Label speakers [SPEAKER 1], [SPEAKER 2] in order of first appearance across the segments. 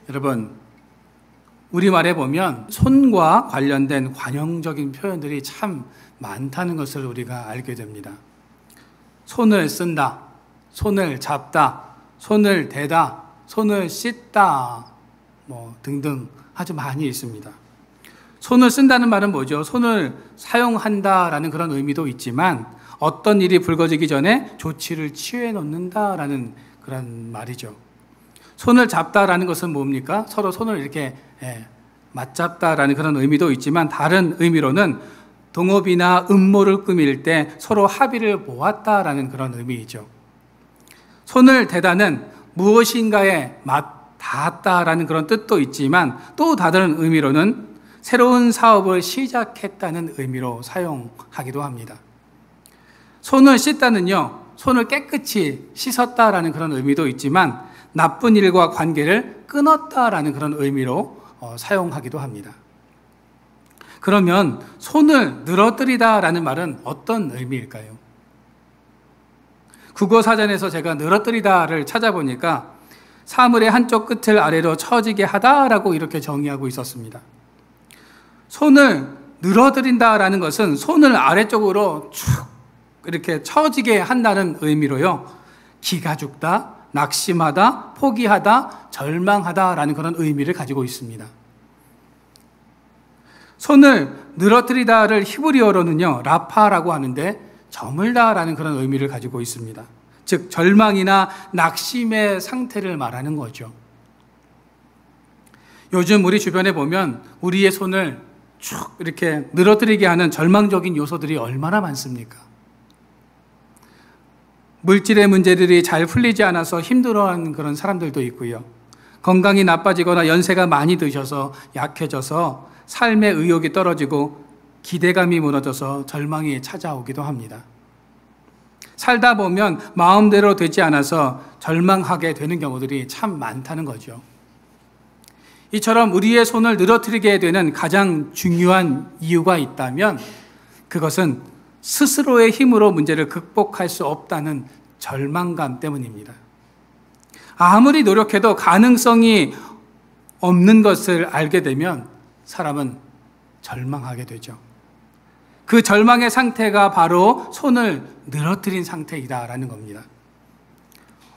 [SPEAKER 1] 여러분, 우리말에 보면 손과 관련된 관용적인 표현들이 참 많다는 것을 우리가 알게 됩니다. 손을 쓴다, 손을 잡다, 손을 대다, 손을 씻다, 등등 아주 많이 있습니다. 손을 쓴다는 말은 뭐죠? 손을 사용한다라는 그런 의미도 있지만 어떤 일이 불거지기 전에 조치를 취해 놓는다라는 그런 말이죠. 손을 잡다라는 것은 뭡니까? 서로 손을 이렇게 맞잡다라는 그런 의미도 있지만 다른 의미로는 동업이나 음모를 꾸밀 때 서로 합의를 모았다라는 그런 의미이죠. 손을 대다는 무엇인가에 닿았다라는 그런 뜻도 있지만 또 다른 의미로는 새로운 사업을 시작했다는 의미로 사용하기도 합니다. 손을 씻다는요, 손을 깨끗이 씻었다라는 그런 의미도 있지만 나쁜 일과 관계를 끊었다라는 그런 의미로 사용하기도 합니다. 그러면 손을 늘어뜨리다라는 말은 어떤 의미일까요? 국어사전에서 제가 늘어뜨리다를 찾아보니까 사물의 한쪽 끝을 아래로 처지게 하다라고 이렇게 정의하고 있었습니다. 손을 늘어뜨린다라는 것은 손을 아래쪽으로 쭉 이렇게 처지게 한다는 의미로요, 기가 죽다, 낙심하다, 포기하다, 절망하다라는 그런 의미를 가지고 있습니다. 손을 늘어뜨리다를 히브리어로는요, 라파라고 하는데 저물다라는 그런 의미를 가지고 있습니다. 즉 절망이나 낙심의 상태를 말하는 거죠. 요즘 우리 주변에 보면 우리의 손을 쭉 이렇게 늘어뜨리게 하는 절망적인 요소들이 얼마나 많습니까? 물질의 문제들이 잘 풀리지 않아서 힘들어하는 그런 사람들도 있고요. 건강이 나빠지거나 연세가 많이 드셔서 약해져서 삶의 의욕이 떨어지고 기대감이 무너져서 절망이 찾아오기도 합니다. 살다 보면 마음대로 되지 않아서 절망하게 되는 경우들이 참 많다는 거죠. 이처럼 우리의 손을 늘어뜨리게 되는 가장 중요한 이유가 있다면 그것은 스스로의 힘으로 문제를 극복할 수 없다는 절망감 때문입니다. 아무리 노력해도 가능성이 없는 것을 알게 되면 사람은 절망하게 되죠. 그 절망의 상태가 바로 손을 늘어뜨린 상태이다라는 겁니다.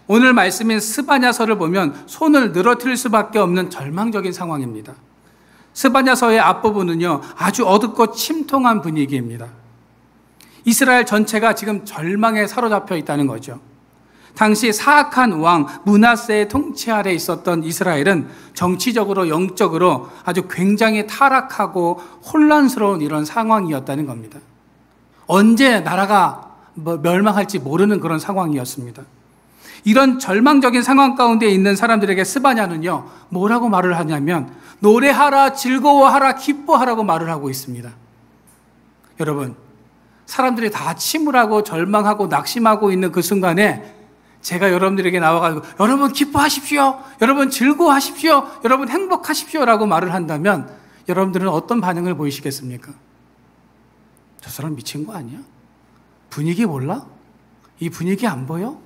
[SPEAKER 1] 오늘 말씀인 스바냐서를 보면 손을 늘어뜨릴 수밖에 없는 절망적인 상황입니다. 스바냐서의 앞부분은요, 아주 어둡고 침통한 분위기입니다. 이스라엘 전체가 지금 절망에 사로잡혀 있다는 거죠. 당시 사악한 왕 므낫세의 통치 아래 있었던 이스라엘은 정치적으로 영적으로 아주 굉장히 타락하고 혼란스러운 이런 상황이었다는 겁니다. 언제 나라가 멸망할지 모르는 그런 상황이었습니다. 이런 절망적인 상황 가운데 있는 사람들에게 스바냐는요, 뭐라고 말을 하냐면 노래하라, 즐거워하라, 기뻐하라고 말을 하고 있습니다. 여러분, 사람들이 다 침울하고 절망하고 낙심하고 있는 그 순간에 제가 여러분들에게 나와가지고 여러분 기뻐하십시오, 여러분 즐거워하십시오, 여러분 행복하십시오 라고 말을 한다면 여러분들은 어떤 반응을 보이시겠습니까? 저 사람 미친 거 아니야? 분위기 몰라? 이 분위기 안 보여?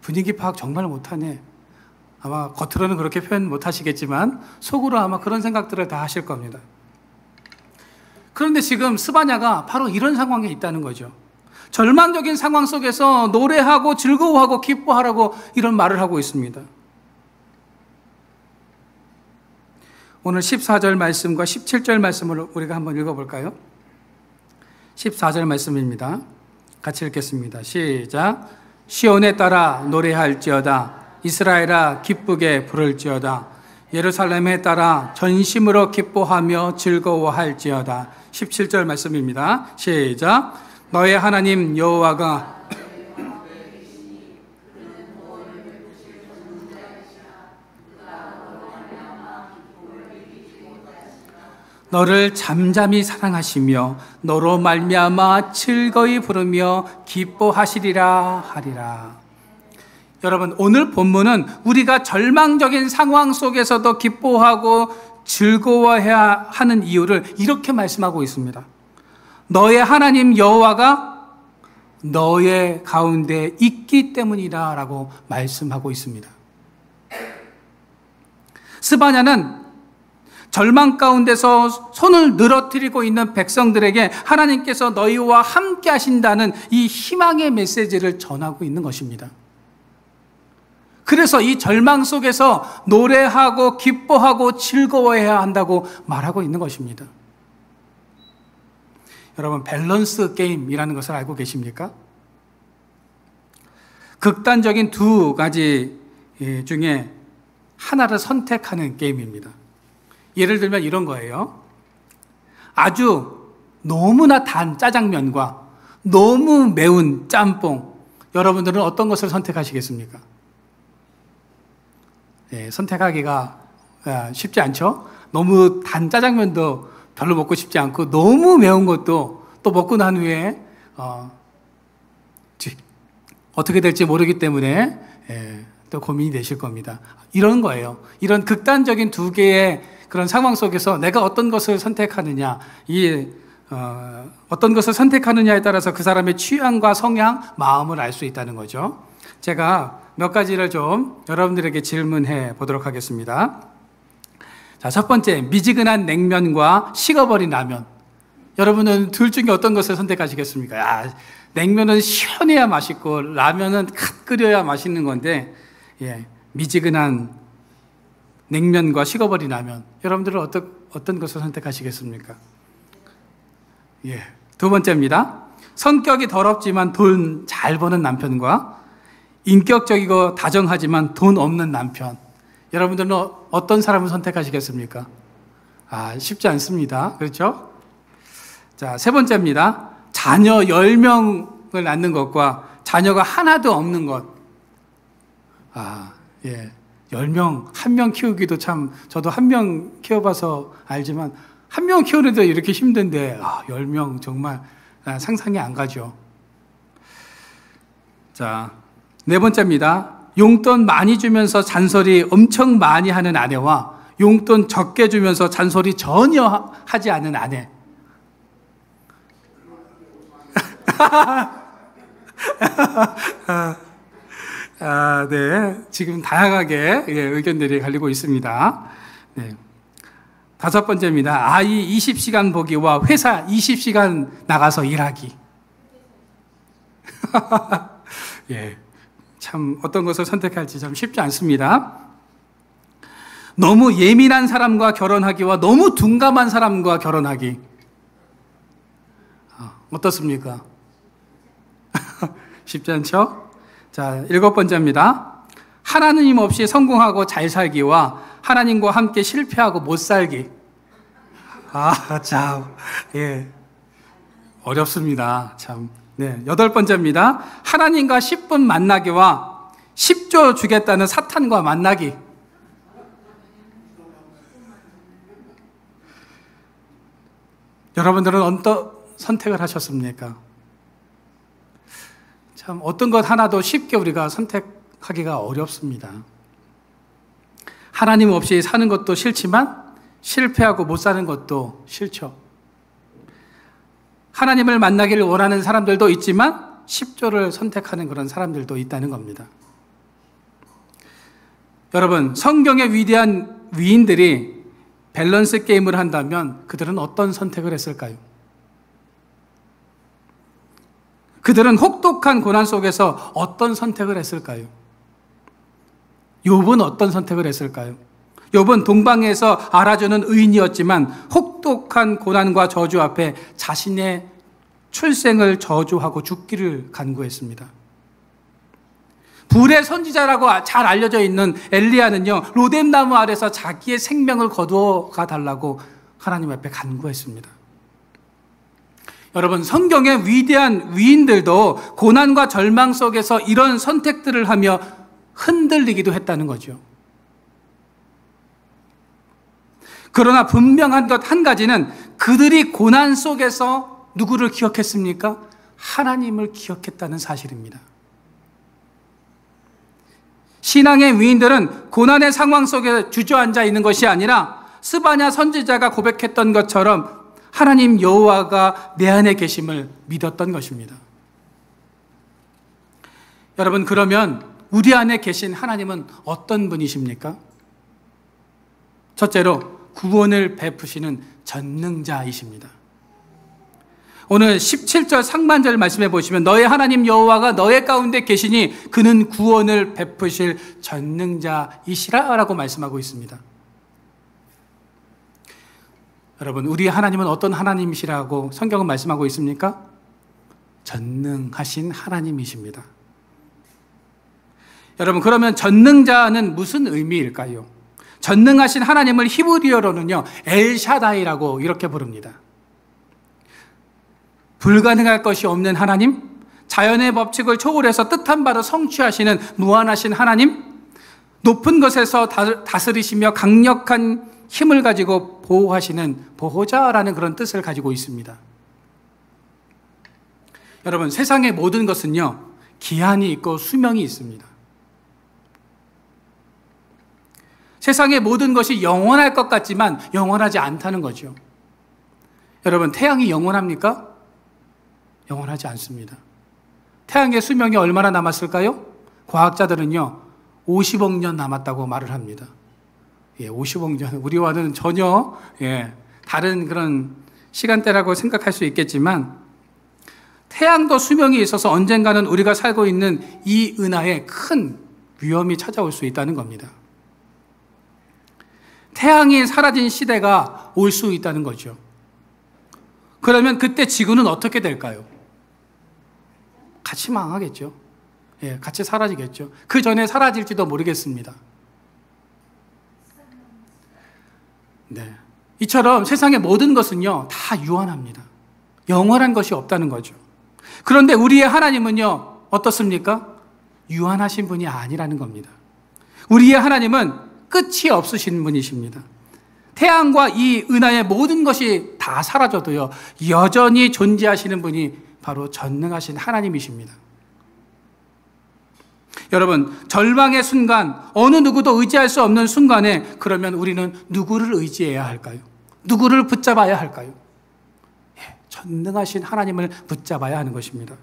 [SPEAKER 1] 분위기 파악 정말 못하네. 아마 겉으로는 그렇게 표현 못하시겠지만 속으로 아마 그런 생각들을 다 하실 겁니다. 그런데 지금 스바냐가 바로 이런 상황에 있다는 거죠. 절망적인 상황 속에서 노래하고 즐거워하고 기뻐하라고 이런 말을 하고 있습니다. 오늘 14절 말씀과 17절 말씀을 우리가 한번 읽어볼까요? 14절 말씀입니다. 같이 읽겠습니다. 시작. 시온에 따라 노래할지어다. 이스라엘아 기쁘게 부를지어다. 예루살렘에 따라 전심으로 기뻐하며 즐거워할지어다. 17절 말씀입니다. 시작. 너의 하나님 여호와가 너를 잠잠히 사랑하시며 너로 말미암아 즐거이 부르며 기뻐하시리라 하리라. 여러분, 오늘 본문은 우리가 절망적인 상황 속에서도 기뻐하고 즐거워해야 하는 이유를 이렇게 말씀하고 있습니다. 너의 하나님 여호와가 너의 가운데 있기 때문이다 라고 말씀하고 있습니다. 스바냐는 절망 가운데서 손을 늘어뜨리고 있는 백성들에게 하나님께서 너희와 함께 하신다는 이 희망의 메시지를 전하고 있는 것입니다. 그래서 이 절망 속에서 노래하고 기뻐하고 즐거워해야 한다고 말하고 있는 것입니다. 여러분, 밸런스 게임이라는 것을 알고 계십니까? 극단적인 두 가지 중에 하나를 선택하는 게임입니다. 예를 들면 이런 거예요. 아주 너무나 단 짜장면과 너무 매운 짬뽕, 여러분들은 어떤 것을 선택하시겠습니까? 선택하기가 쉽지 않죠? 너무 단 짜장면도 별로 먹고 싶지 않고 너무 매운 것도 또 먹고 난 후에 어떻게 될지 모르기 때문에 또 고민이 되실 겁니다. 이런 거예요. 이런 극단적인 두 개의 그런 상황 속에서 내가 어떤 것을 선택하느냐, 어떤 것을 선택하느냐에 따라서 그 사람의 취향과 성향, 마음을 알 수 있다는 거죠. 제가 몇 가지를 좀 여러분들에게 질문해 보도록 하겠습니다. 자, 첫 번째, 미지근한 냉면과 식어버린 라면. 여러분은 둘 중에 어떤 것을 선택하시겠습니까? 냉면은 시원해야 맛있고 라면은 갓 끓여야 맛있는 건데, 미지근한 냉면과 식어버린 라면. 여러분들은 어떤 것을 선택하시겠습니까? 두 번째입니다. 성격이 더럽지만 돈 잘 버는 남편과 인격적이고 다정하지만 돈 없는 남편. 여러분들은 어떤 사람을 선택하시겠습니까? 쉽지 않습니다. 그렇죠? 자, 세 번째입니다. 자녀 10명을 낳는 것과 자녀가 하나도 없는 것. 10명, 한 명 키우기도 참, 저도 한 명 키워봐서 알지만, 한 명 키우는데 이렇게 힘든데, 10명 정말 상상이 안 가죠. 자, 네 번째입니다. 용돈 많이 주면서 잔소리 엄청 많이 하는 아내와 용돈 적게 주면서 잔소리 전혀 하지 않는 아내. 네. 지금 다양하게 의견들이 갈리고 있습니다. 네. 다섯 번째입니다. 아이 20시간 보기와 회사 20시간 나가서 일하기. 참 어떤 것을 선택할지 참 쉽지 않습니다. 너무 예민한 사람과 결혼하기와 너무 둔감한 사람과 결혼하기. 어떻습니까? 쉽지 않죠? 자, 일곱 번째입니다. 하나님 없이 성공하고 잘 살기와 하나님과 함께 실패하고 못 살기. 참, 어렵습니다. 참. 네, 여덟 번째입니다. 하나님과 10분 만나기와 10조 주겠다는 사탄과 만나기. 여러분들은 어떤 선택을 하셨습니까? 참 어떤 것 하나도 쉽게 우리가 선택하기가 어렵습니다. 하나님 없이 사는 것도 싫지만 실패하고 못 사는 것도 싫죠. 하나님을 만나기를 원하는 사람들도 있지만 10조를 선택하는 그런 사람들도 있다는 겁니다. 여러분, 성경의 위대한 위인들이 밸런스 게임을 한다면 그들은 어떤 선택을 했을까요? 그들은 혹독한 고난 속에서 어떤 선택을 했을까요? 욥은 어떤 선택을 했을까요? 욥은 동방에서 알아주는 의인이었지만 혹독한 고난과 저주 앞에 자신의 출생을 저주하고 죽기를 간구했습니다. 불의 선지자라고 잘 알려져 있는 엘리야는요, 로뎀나무 아래서 자기의 생명을 거두어가 달라고 하나님 앞에 간구했습니다. 여러분, 성경의 위대한 위인들도 고난과 절망 속에서 이런 선택들을 하며 흔들리기도 했다는 거죠. 그러나 분명한 것 한 가지는 그들이 고난 속에서 누구를 기억했습니까? 하나님을 기억했다는 사실입니다. 신앙의 위인들은 고난의 상황 속에 주저앉아 있는 것이 아니라 스바냐 선지자가 고백했던 것처럼 하나님 여호와가 내 안에 계심을 믿었던 것입니다. 여러분, 그러면 우리 안에 계신 하나님은 어떤 분이십니까? 첫째로 구원을 베푸시는 전능자이십니다. 오늘 17절 상반절 말씀해 보시면 너의 하나님 여호와가 너의 가운데 계시니 그는 구원을 베푸실 전능자이시라라고 말씀하고 있습니다. 여러분, 우리 하나님은 어떤 하나님이시라고 성경은 말씀하고 있습니까? 전능하신 하나님이십니다. 여러분, 그러면 전능자는 무슨 의미일까요? 전능하신 하나님을 히브리어로는요, 엘샤다이라고 이렇게 부릅니다. 불가능할 것이 없는 하나님, 자연의 법칙을 초월해서 뜻한 바를 성취하시는 무한하신 하나님, 높은 것에서 다스리시며 강력한 힘을 가지고 보호하시는 보호자라는 그런 뜻을 가지고 있습니다. 여러분, 세상의 모든 것은요, 기한이 있고 수명이 있습니다. 세상의 모든 것이 영원할 것 같지만 영원하지 않다는 거죠. 여러분, 태양이 영원합니까? 영원하지 않습니다. 태양의 수명이 얼마나 남았을까요? 과학자들은요, 50억 년 남았다고 말을 합니다. 50억 년, 우리와는 전혀 다른 그런 시간대라고 생각할 수 있겠지만 태양도 수명이 있어서 언젠가는 우리가 살고 있는 이 은하에 큰 위험이 찾아올 수 있다는 겁니다. 태양이 사라진 시대가 올 수 있다는 거죠. 그러면 그때 지구는 어떻게 될까요? 같이 망하겠죠. 같이 사라지겠죠. 그 전에 사라질지도 모르겠습니다. 네. 이처럼 세상의 모든 것은요, 다 유한합니다. 영원한 것이 없다는 거죠. 그런데 우리의 하나님은요, 어떻습니까? 유한하신 분이 아니라는 겁니다. 우리의 하나님은 끝이 없으신 분이십니다. 태양과 이 은하의 모든 것이 다 사라져도요, 여전히 존재하시는 분이 바로 전능하신 하나님이십니다. 여러분, 절망의 순간, 어느 누구도 의지할 수 없는 순간에 그러면 우리는 누구를 의지해야 할까요? 누구를 붙잡아야 할까요? 전능하신 하나님을 붙잡아야 하는 것입니다.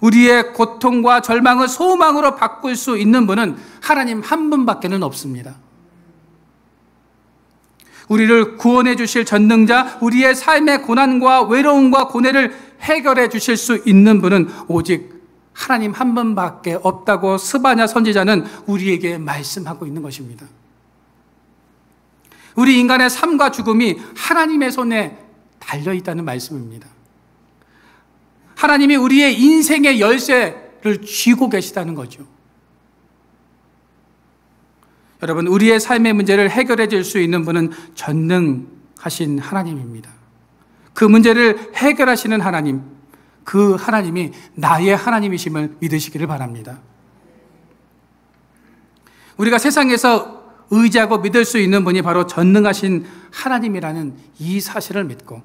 [SPEAKER 1] 우리의 고통과 절망을 소망으로 바꿀 수 있는 분은 하나님 한 분밖에는 없습니다. 우리를 구원해 주실 전능자, 우리의 삶의 고난과 외로움과 고뇌를 해결해 주실 수 있는 분은 오직 하나님 한 분밖에 없다고 스바냐 선지자는 우리에게 말씀하고 있는 것입니다. 우리 인간의 삶과 죽음이 하나님의 손에 달려있다는 말씀입니다. 하나님이 우리의 인생의 열쇠를 쥐고 계시다는 거죠. 여러분, 우리의 삶의 문제를 해결해 줄 수 있는 분은 전능하신 하나님입니다. 그 문제를 해결하시는 하나님, 그 하나님이 나의 하나님이심을 믿으시기를 바랍니다. 우리가 세상에서 의지하고 믿을 수 있는 분이 바로 전능하신 하나님이라는 이 사실을 믿고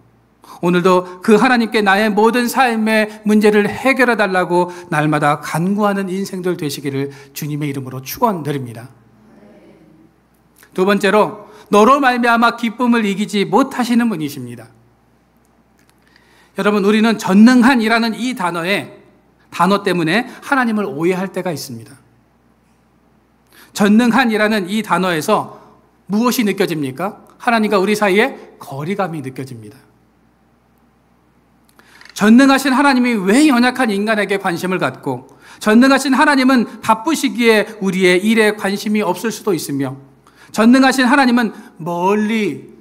[SPEAKER 1] 오늘도 그 하나님께 나의 모든 삶의 문제를 해결해 달라고 날마다 간구하는 인생들 되시기를 주님의 이름으로 축원드립니다. 두 번째로, 너로 말미암아 기쁨을 이기지 못하시는 분이십니다. 여러분, 우리는 전능한이라는 이 단어 때문에 하나님을 오해할 때가 있습니다. 전능한이라는 이 단어에서 무엇이 느껴집니까? 하나님과 우리 사이에 거리감이 느껴집니다. 전능하신 하나님이 왜 연약한 인간에게 관심을 갖고, 전능하신 하나님은 바쁘시기에 우리의 일에 관심이 없을 수도 있으며, 전능하신 하나님은 멀리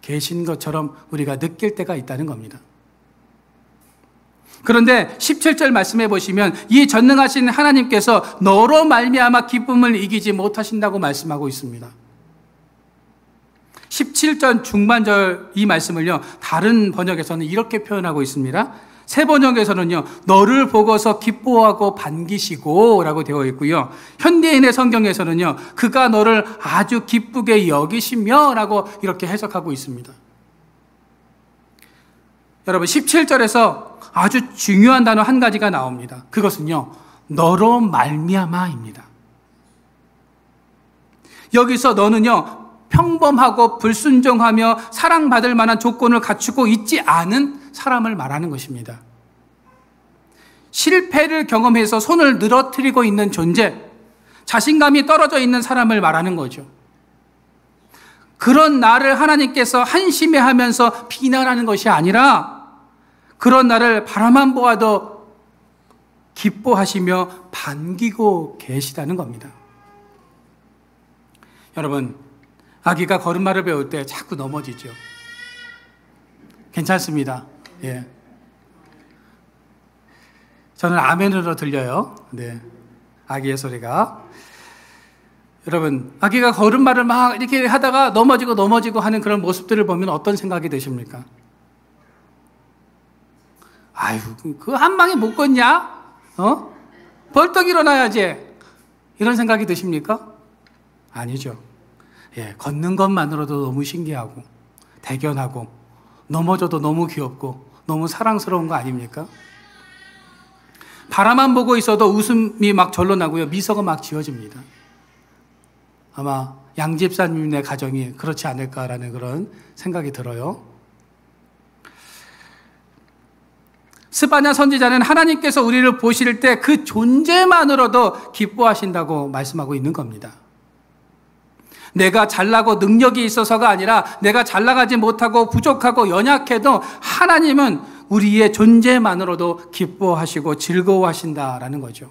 [SPEAKER 1] 계신 것처럼 우리가 느낄 때가 있다는 겁니다. 그런데 17절 말씀해 보시면 이 전능하신 하나님께서 너로 말미암아 기쁨을 이기지 못하신다고 말씀하고 있습니다. 17절 중반절 이 말씀을요, 다른 번역에서는 이렇게 표현하고 있습니다. 새 번역에서는요, 너를 보고서 기뻐하고 반기시고 라고 되어 있고요, 현대인의 성경에서는요, 그가 너를 아주 기쁘게 여기시며 라고 이렇게 해석하고 있습니다. 여러분, 17절에서 아주 중요한 단어 한 가지가 나옵니다. 그것은요, 너로 말미암아입니다. 여기서 너는요, 평범하고 불순종하며 사랑받을 만한 조건을 갖추고 있지 않은 사람을 말하는 것입니다. 실패를 경험해서 손을 늘어뜨리고 있는 존재, 자신감이 떨어져 있는 사람을 말하는 거죠. 그런 나를 하나님께서 한심해하면서 비난하는 것이 아니라 그런 나를 바라만 보아도 기뻐하시며 반기고 계시다는 겁니다. 여러분, 아기가 걸음마를 배울 때 자꾸 넘어지죠. 괜찮습니다. 예. 저는 아멘으로 들려요. 네. 아기의 소리가. 여러분, 아기가 걸음마를 막 이렇게 하다가 넘어지고 하는 그런 모습들을 보면 어떤 생각이 드십니까? 아유, 그 한 방에 못 걷냐? 벌떡 일어나야지. 이런 생각이 드십니까? 아니죠. 예, 걷는 것만으로도 너무 신기하고 대견하고 넘어져도 너무 귀엽고 너무 사랑스러운 거 아닙니까? 바라만 보고 있어도 웃음이 막 절로 나고요. 미소가 막 지어집니다. 아마 양집사님의 가정이 그렇지 않을까라는 그런 생각이 들어요. 스바냐 선지자는 하나님께서 우리를 보실 때 그 존재만으로도 기뻐하신다고 말씀하고 있는 겁니다. 내가 잘나고 능력이 있어서가 아니라 내가 잘나가지 못하고 부족하고 연약해도 하나님은 우리의 존재만으로도 기뻐하시고 즐거워하신다라는 거죠.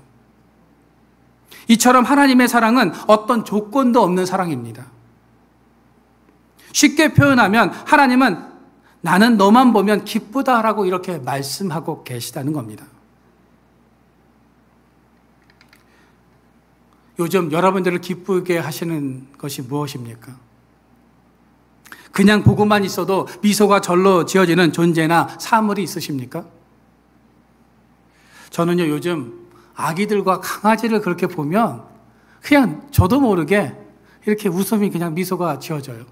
[SPEAKER 1] 이처럼 하나님의 사랑은 어떤 조건도 없는 사랑입니다. 쉽게 표현하면 하나님은 나는 너만 보면 기쁘다라고 이렇게 말씀하고 계시다는 겁니다. 요즘 여러분들을 기쁘게 하시는 것이 무엇입니까? 그냥 보고만 있어도 미소가 절로 지어지는 존재나 사물이 있으십니까? 저는요, 요즘 아기들과 강아지를 그렇게 보면 그냥 저도 모르게 이렇게 웃음이 그냥 미소가 지어져요.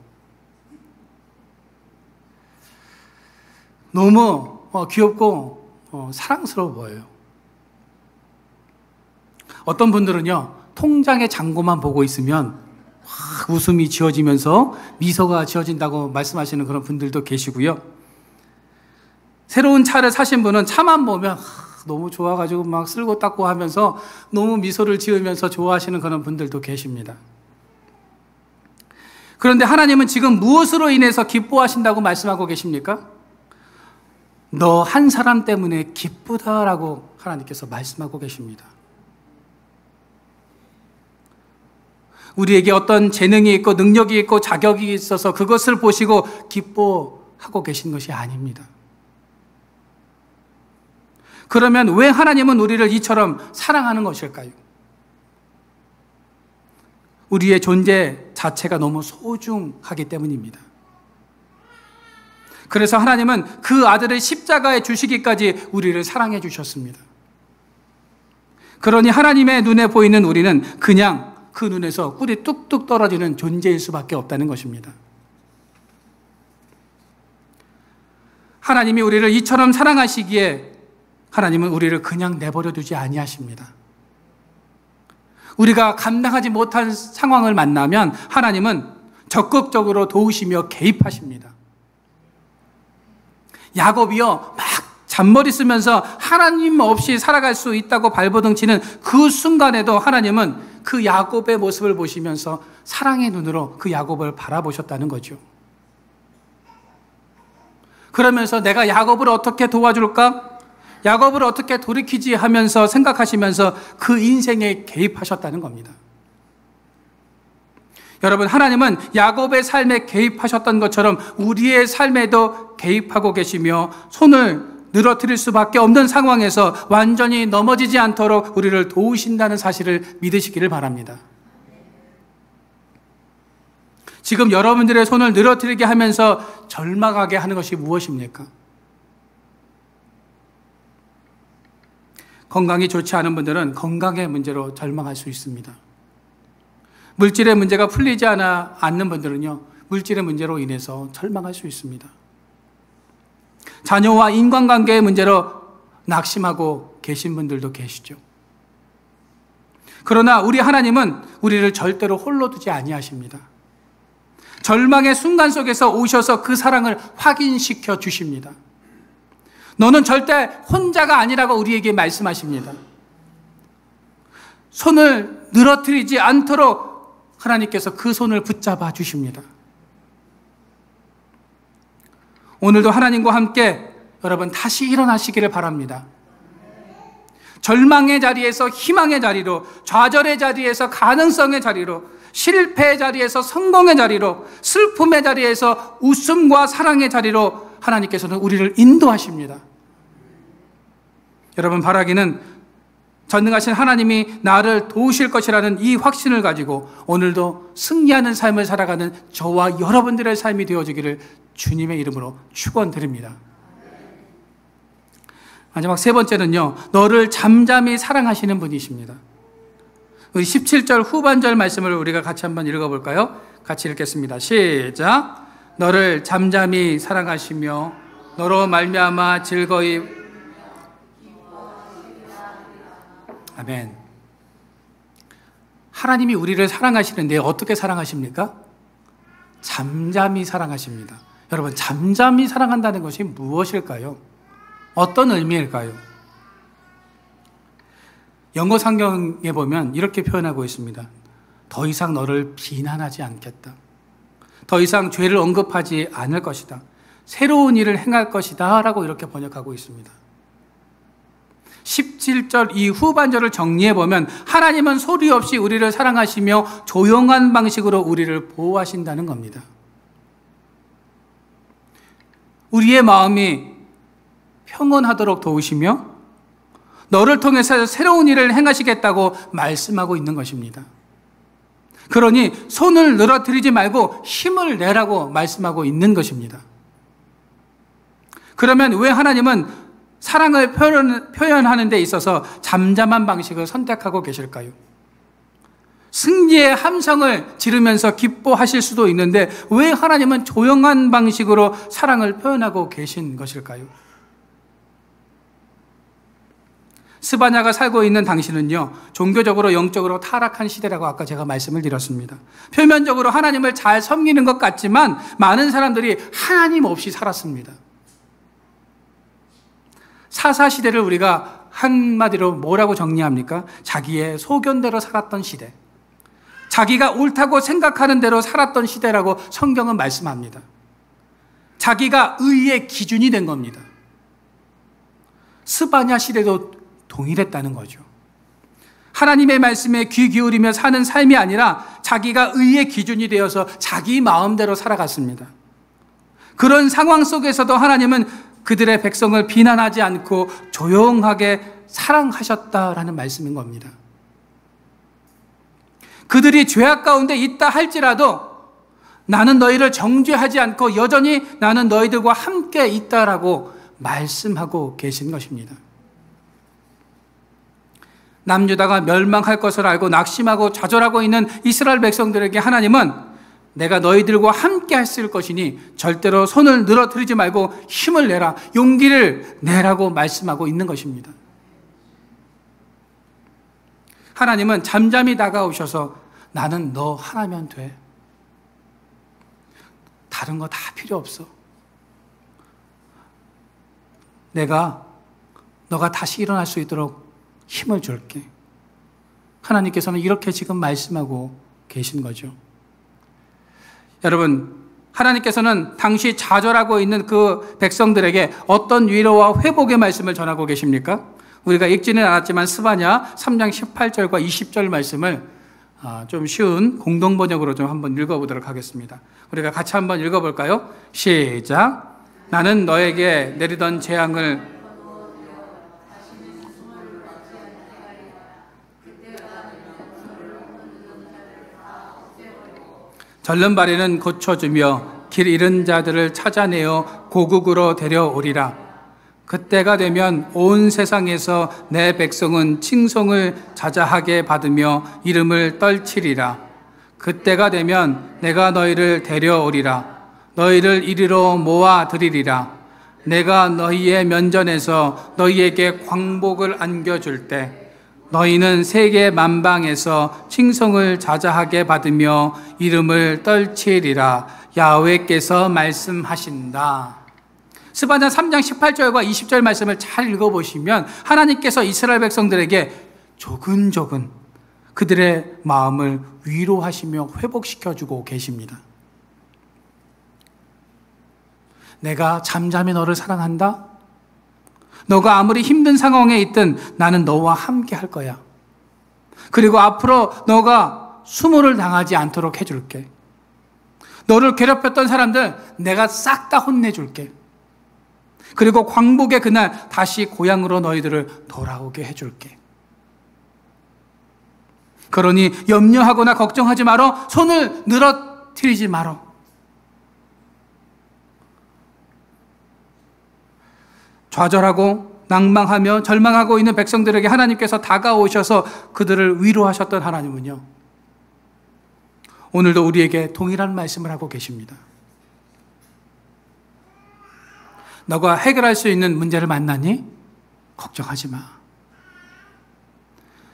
[SPEAKER 1] 너무 귀엽고 사랑스러워 보여요. 어떤 분들은요, 통장의 잔고만 보고 있으면 웃음이 지어지면서 미소가 지어진다고 말씀하시는 그런 분들도 계시고요. 새로운 차를 사신 분은 차만 보면 너무 좋아가지고 막 쓸고 닦고 하면서 너무 미소를 지으면서 좋아하시는 그런 분들도 계십니다. 그런데 하나님은 지금 무엇으로 인해서 기뻐하신다고 말씀하고 계십니까? 너 한 사람 때문에 기쁘다라고 하나님께서 말씀하고 계십니다. 우리에게 어떤 재능이 있고 능력이 있고 자격이 있어서 그것을 보시고 기뻐하고 계신 것이 아닙니다. 그러면 왜 하나님은 우리를 이처럼 사랑하는 것일까요? 우리의 존재 자체가 너무 소중하기 때문입니다. 그래서 하나님은 그 아들을 십자가에 주시기까지 우리를 사랑해 주셨습니다. 그러니 하나님의 눈에 보이는 우리는 그냥 그 눈에서 꿀이 뚝뚝 떨어지는 존재일 수밖에 없다는 것입니다. 하나님이 우리를 이처럼 사랑하시기에 하나님은 우리를 그냥 내버려 두지 아니하십니다. 우리가 감당하지 못한 상황을 만나면 하나님은 적극적으로 도우시며 개입하십니다. 야곱이요, 막 잔머리 쓰면서 하나님 없이 살아갈 수 있다고 발버둥 치는 그 순간에도 하나님은 그 야곱의 모습을 보시면서 사랑의 눈으로 그 야곱을 바라보셨다는 거죠. 그러면서 내가 야곱을 어떻게 도와줄까? 야곱을 어떻게 돌이키지 하면서 생각하시면서 그 인생에 개입하셨다는 겁니다. 여러분, 하나님은 야곱의 삶에 개입하셨던 것처럼 우리의 삶에도 개입하고 계시며 손을 늘어뜨릴 수밖에 없는 상황에서 완전히 넘어지지 않도록 우리를 도우신다는 사실을 믿으시기를 바랍니다. 지금 여러분들의 손을 늘어뜨리게 하면서 절망하게 하는 것이 무엇입니까? 건강이 좋지 않은 분들은 건강의 문제로 절망할 수 있습니다. 물질의 문제가 풀리지 않는 분들은요, 물질의 문제로 인해서 절망할 수 있습니다. 자녀와 인간관계의 문제로 낙심하고 계신 분들도 계시죠. 그러나 우리 하나님은 우리를 절대로 홀로 두지 아니하십니다. 절망의 순간 속에서 오셔서 그 사랑을 확인시켜 주십니다. 너는 절대 혼자가 아니라고 우리에게 말씀하십니다. 손을 늘어뜨리지 않도록 하나님께서 그 손을 붙잡아 주십니다. 오늘도 하나님과 함께 여러분 다시 일어나시기를 바랍니다. 절망의 자리에서 희망의 자리로, 좌절의 자리에서 가능성의 자리로, 실패의 자리에서 성공의 자리로, 슬픔의 자리에서 웃음과 사랑의 자리로 하나님께서는 우리를 인도하십니다. 여러분, 바라기는 전능하신 하나님이 나를 도우실 것이라는 이 확신을 가지고 오늘도 승리하는 삶을 살아가는 저와 여러분들의 삶이 되어지기를 주님의 이름으로 축원드립니다. 마지막 세 번째는요, 너를 잠잠히 사랑하시는 분이십니다. 우리 17절 후반절 말씀을 우리가 같이 한번 읽어볼까요? 같이 읽겠습니다. 시작. 너를 잠잠히 사랑하시며 너로 말미암아 즐거이. 아멘. 하나님이 우리를 사랑하시는데 어떻게 사랑하십니까? 잠잠히 사랑하십니다. 여러분, 잠잠히 사랑한다는 것이 무엇일까요? 어떤 의미일까요? 영어 성경에 보면 이렇게 표현하고 있습니다. 더 이상 너를 비난하지 않겠다. 더 이상 죄를 언급하지 않을 것이다. 새로운 일을 행할 것이다 라고 이렇게 번역하고 있습니다. 17절 이 후반절을 정리해 보면 하나님은 소리 없이 우리를 사랑하시며 조용한 방식으로 우리를 보호하신다는 겁니다. 우리의 마음이 평온하도록 도우시며 너를 통해서 새로운 일을 행하시겠다고 말씀하고 있는 것입니다. 그러니 손을 늘어뜨리지 말고 힘을 내라고 말씀하고 있는 것입니다. 그러면 왜 하나님은 사랑을 표현하는 데 있어서 잠잠한 방식을 선택하고 계실까요? 승리의 함성을 지르면서 기뻐하실 수도 있는데 왜 하나님은 조용한 방식으로 사랑을 표현하고 계신 것일까요? 스바냐가 살고 있는 당시는요, 종교적으로 영적으로 타락한 시대라고 아까 제가 말씀을 드렸습니다. 표면적으로 하나님을 잘 섬기는 것 같지만 많은 사람들이 하나님 없이 살았습니다. 사사시대를 우리가 한마디로 뭐라고 정리합니까? 자기의 소견대로 살았던 시대, 자기가 옳다고 생각하는 대로 살았던 시대라고 성경은 말씀합니다. 자기가 의의 기준이 된 겁니다. 스바냐 시대도 동일했다는 거죠. 하나님의 말씀에 귀 기울이며 사는 삶이 아니라 자기가 의의 기준이 되어서 자기 마음대로 살아갔습니다. 그런 상황 속에서도 하나님은 그들의 백성을 비난하지 않고 조용하게 사랑하셨다라는 말씀인 겁니다. 그들이 죄악 가운데 있다 할지라도 나는 너희를 정죄하지 않고 여전히 나는 너희들과 함께 있다라고 말씀하고 계신 것입니다. 남유다가 멸망할 것을 알고 낙심하고 좌절하고 있는 이스라엘 백성들에게 하나님은 내가 너희들과 함께 했을 것이니 절대로 손을 늘어뜨리지 말고 힘을 내라, 용기를 내라고 말씀하고 있는 것입니다. 하나님은 잠잠히 다가오셔서 나는 너 하나면 돼. 다른 거 다 필요 없어. 너가 다시 일어날 수 있도록 힘을 줄게. 하나님께서는 이렇게 지금 말씀하고 계신 거죠. 여러분, 하나님께서는 당시 좌절하고 있는 그 백성들에게 어떤 위로와 회복의 말씀을 전하고 계십니까? 우리가 읽지는 않았지만 스바냐 3장 18절과 20절 말씀을 좀 쉬운 공동번역으로 좀 한번 읽어보도록 하겠습니다. 우리가 같이 한번 읽어볼까요? 시작. 나는 너에게 내리던 재앙을 절름발이는 고쳐주며 길 잃은 자들을 찾아내어 고국으로 데려오리라. 그때가 되면 온 세상에서 내 백성은 칭송을 자자하게 받으며 이름을 떨치리라. 그때가 되면 내가 너희를 데려오리라. 너희를 이리로 모아드리리라. 내가 너희의 면전에서 너희에게 광복을 안겨줄 때 너희는 세계 만방에서 칭송을 자자하게 받으며 이름을 떨치리라. 야훼께서 말씀하신다. 스바냐 3장 18절과 20절 말씀을 잘 읽어보시면 하나님께서 이스라엘 백성들에게 조근조근 그들의 마음을 위로하시며 회복시켜주고 계십니다. 내가 잠잠히 너를 사랑한다. 너가 아무리 힘든 상황에 있든 나는 너와 함께 할 거야. 그리고 앞으로 너가 수모를 당하지 않도록 해줄게. 너를 괴롭혔던 사람들 내가 싹 다 혼내줄게. 그리고 광복의 그날 다시 고향으로 너희들을 돌아오게 해줄게. 그러니 염려하거나 걱정하지 말어. 손을 늘어뜨리지 말어. 좌절하고 낭망하며 절망하고 있는 백성들에게 하나님께서 다가오셔서 그들을 위로하셨던 하나님은요, 오늘도 우리에게 동일한 말씀을 하고 계십니다. 너가 해결할 수 있는 문제를 만나니? 걱정하지 마.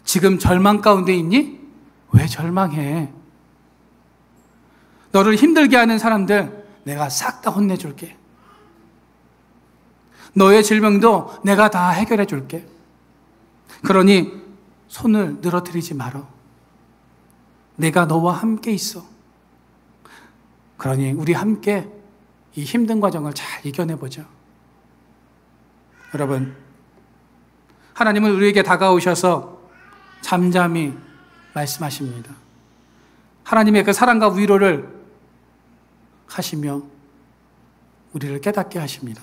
[SPEAKER 1] 지금 절망 가운데 있니? 왜 절망해? 너를 힘들게 하는 사람들 내가 싹 다 혼내줄게. 너의 질병도 내가 다 해결해 줄게. 그러니 손을 늘어뜨리지 말어. 내가 너와 함께 있어. 그러니 우리 함께 이 힘든 과정을 잘 이겨내보자. 여러분, 하나님은 우리에게 다가오셔서 잠잠히 말씀하십니다. 하나님의 그 사랑과 위로를 하시며 우리를 깨닫게 하십니다.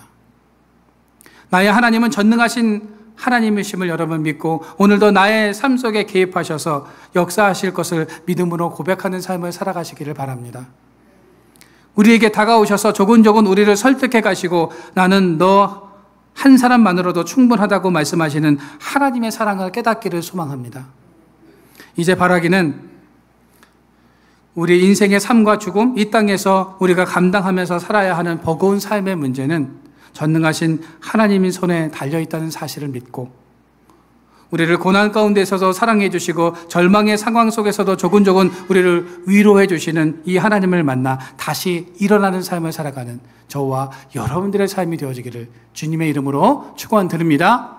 [SPEAKER 1] 나의 하나님은 전능하신 하나님이심을 여러분 믿고 오늘도 나의 삶 속에 개입하셔서 역사하실 것을 믿음으로 고백하는 삶을 살아가시기를 바랍니다. 우리에게 다가오셔서 조근조근 우리를 설득해 가시고 나는 너 한 사람만으로도 충분하다고 말씀하시는 하나님의 사랑을 깨닫기를 소망합니다. 이제 바라기는 우리 인생의 삶과 죽음, 이 땅에서 우리가 감당하면서 살아야 하는 버거운 삶의 문제는 전능하신 하나님의 손에 달려있다는 사실을 믿고 우리를 고난 가운데 있어서 사랑해 주시고 절망의 상황 속에서도 조근조근 우리를 위로해 주시는 이 하나님을 만나 다시 일어나는 삶을 살아가는 저와 여러분들의 삶이 되어지기를 주님의 이름으로 축원드립니다.